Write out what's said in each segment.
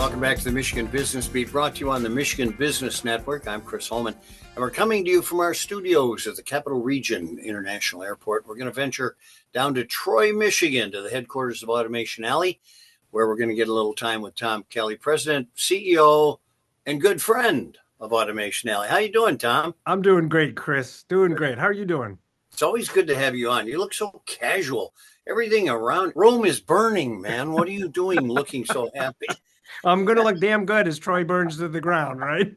Welcome back to the Michigan Business Beat, brought to you on the Michigan Business Network. I'm Chris Holman, and we're coming to you from our studios at the Capital Region International Airport. We're going to venture down to Troy, Michigan, to the headquarters of Automation Alley, where we're going to get a little time with Tom Kelly, President, CEO, and good friend of Automation Alley. How you doing, Tom? I'm doing great, Chris. Doing great. How are you doing? It's always good to have you on. You look so casual. Everything around Rome is burning, man. What are you doing looking so happy? I'm going to look damn good as Troy burns to the ground, right?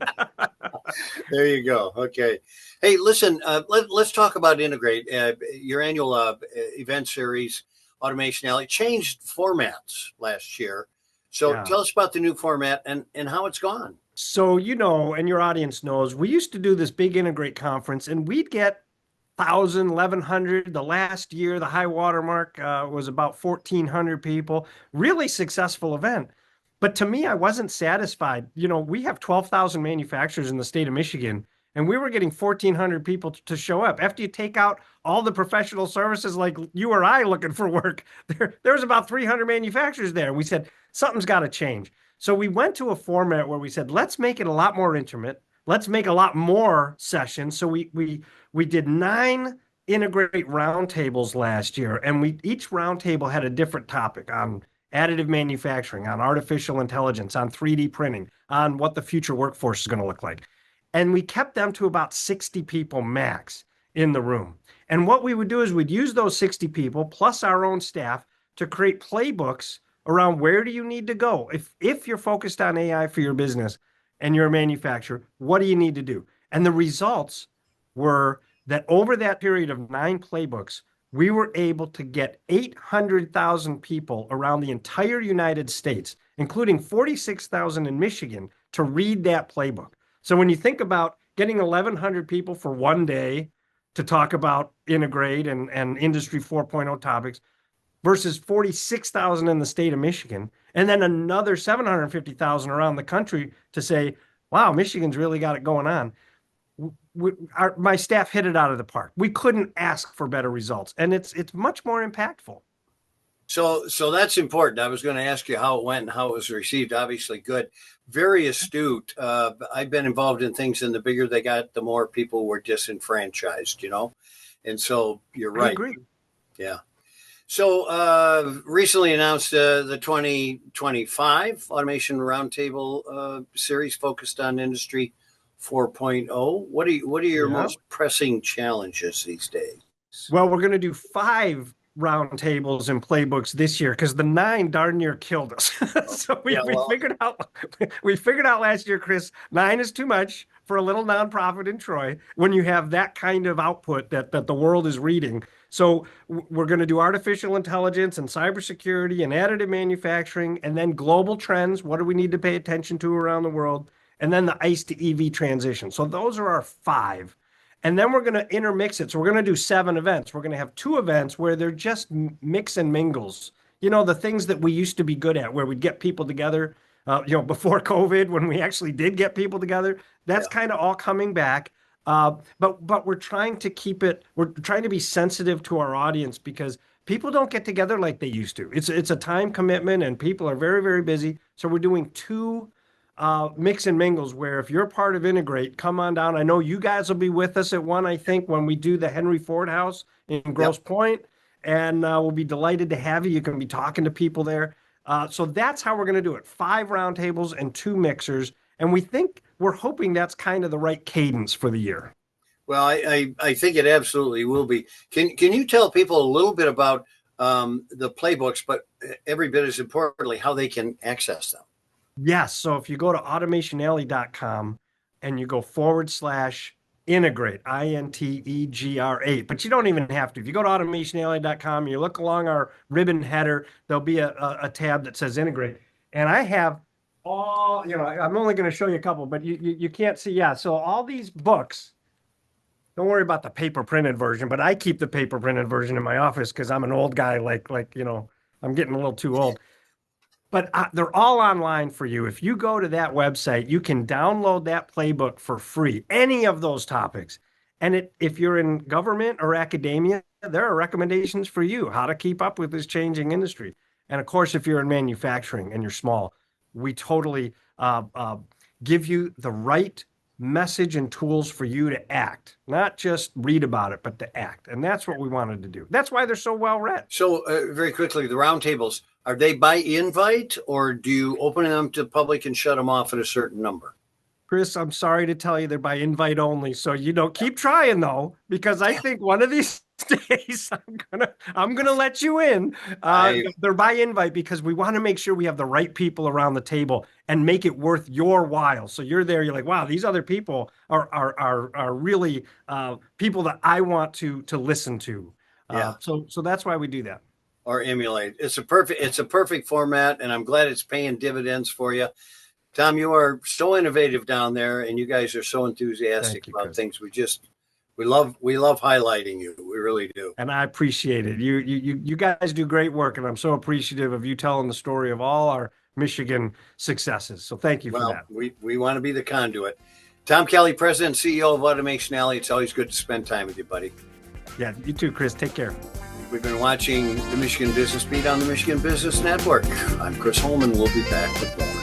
There you go. Okay. Hey, listen, let's talk about Integr8, your annual event series, Automation Alley. Changed formats last year. So Tell us about the new format and how it's gone. So, you know, and your audience knows, we used to do this big Integr8 conference, and we'd get 1,000, 1,100. The last year, the high water mark was about 1,400 people. Really successful event. But to me, I wasn't satisfied. You know, we have 12,000 manufacturers in the state of Michigan, and we were getting 1,400 people to show up. After you take out all the professional services like you or I looking for work, there was about 300 manufacturers there. We said, something's got to change. So we went to a format where we said, let's make it a lot more intimate. Let's make a lot more sessions. So we did 9 Integr8 roundtables last year, and each roundtable had a different topic on additive manufacturing, on artificial intelligence, on 3D printing, on what the future workforce is going to look like. And we kept them to about 60 people max in the room. And what we would do is we'd use those 60 people plus our own staff to create playbooks around where do you need to go. If you're focused on AI for your business and you're a manufacturer, what do you need to do? And the results were that over that period of 9 playbooks, we were able to get 800,000 people around the entire United States, including 46,000 in Michigan, to read that playbook. So when you think about getting 1,100 people for one day to talk about Integr8 and Industry 4.0 topics versus 46,000 in the state of Michigan, and then another 750,000 around the country to say, wow, Michigan's really got it going on. My staff hit it out of the park. We couldn't ask for better results, and it's much more impactful. So that's important. I was going to ask you how it went and how it was received. Obviously good, very astute. I've been involved in things, and the bigger they got, the more people were disenfranchised, you know? And so you're right. I agree. Yeah. So recently announced the 2025 Automation Roundtable Series focused on Industry 4.0. What are your most pressing challenges these days? Well, we're going to do 5 roundtables and playbooks this year because the 9 darn near killed us. So we figured out last year, Chris, 9 is too much for a little nonprofit in Troy when you have that kind of output that the world is reading. So we're going to do artificial intelligence and cybersecurity and additive manufacturing, and then global trends. What do we need to pay attention to around the world? And then the ICE to EV transition. So those are our 5. And then we're going to intermix it. So we're going to do 7 events. We're going to have 2 events where they're just mix and mingles. You know, the things that we used to be good at, where we'd get people together, before COVID, when we actually did get people together. That's kind of all coming back. But we're trying to keep it, we're trying to be sensitive to our audience because people don't get together like they used to. It's a time commitment and people are very, very busy. So we're doing 2 mix and mingles where if you're part of Integr8, come on down. I know you guys will be with us at one, I think, when we do the Henry Ford House in Grosse Pointe, and we'll be delighted to have you. You can be talking to people there. So that's how we're going to do it. 5 roundtables and 2 mixers. And we're hoping that's kind of the right cadence for the year. Well, I think it absolutely will be. Can you tell people a little bit about the playbooks, but every bit as importantly, how they can access them? Yes. So if you go to automationalley.com and you go /Integr8, Integr8, but you don't even have to. If you go to automationalley.com and you look along our ribbon header, there'll be a tab that says Integr8. And I have all, I'm only going to show you a couple, but you can't see. Yeah. So all these books, don't worry about the paper printed version, but I keep the paper printed version in my office because I'm an old guy, I'm getting a little too old. But they're all online for you. If you go to that website, you can download that playbook for free, any of those topics. And if you're in government or academia, there are recommendations for you, how to keep up with this changing industry. And of course, if you're in manufacturing and you're small, we totally give you the right message and tools for you to act, not just read about it, but to act. And that's what we wanted to do. That's why they're so well read. So very quickly, the roundtables, are they by invite, or do you open them to the public and shut them off at a certain number? Chris, I'm sorry to tell you they're by invite only. So, keep trying though, because I think one of these days I'm gonna let you in. They're by invite because we want to make sure we have the right people around the table and make it worth your while. So you're there, you're like, wow, these other people are really people that I want to listen to. So that's why we do that. Or emulate. It's a perfect format, and I'm glad it's paying dividends for you. Tom, you are so innovative down there, and you guys are so enthusiastic about Chris. Things. We love highlighting you. We really do. And I appreciate it. You guys do great work, and I'm so appreciative of you telling the story of all our Michigan successes. So thank you for that. We want to be the conduit. Tom Kelly, President and CEO of Automation Alley. It's always good to spend time with you, buddy. Yeah, you too, Chris. Take care. We've been watching the Michigan Business Beat on the Michigan Business Network. I'm Chris Holman. We'll be back with more.